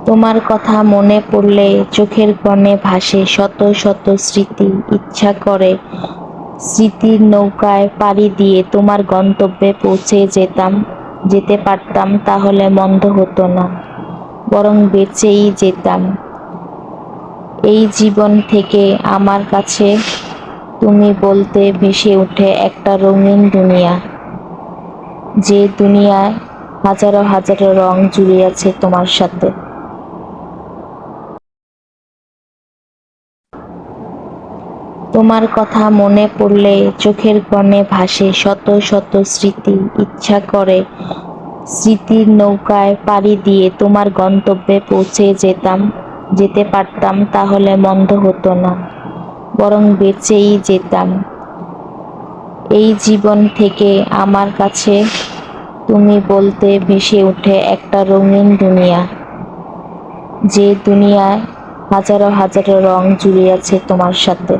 তোমার কথা মনে পড়লে চোখের কোণে ভাসে শত শত স্মৃতি। ইচ্ছা করে স্মৃতির নৌকায় পাড়ি দিয়ে তোমার গন্তব্যে পৌঁছে যেতে পারতাম, তাহলে মন্দ হতো না, বরং বেঁচেই যেতাম। এই জীবন থেকে আমার কাছে তুমি বলতে ভেসে ওঠে একটা রঙিন দুনিয়া, যে দুনিয়ায় হাজারো হাজারো রং জুড়ে আছে তোমার সাথে। তোমার কথা মনে পড়লে চোখের কোণে ভাসে শত শত স্মৃতি। ইচ্ছা করে স্মৃতির নৌকায় পাড়ি দিয়ে তোমার গন্তব্যে পৌঁছে যেতে পারতাম, তাহলে মন্দ হতো না, বরং বেঁচেই যেতাম। এই জীবন থেকে আমার কাছে তুমি বলতে ভেসে ওঠে একটা রঙিন দুনিয়া, যে দুনিয়ায় হাজারো হাজারো রং জুড়ে আছে তোমার সাথে।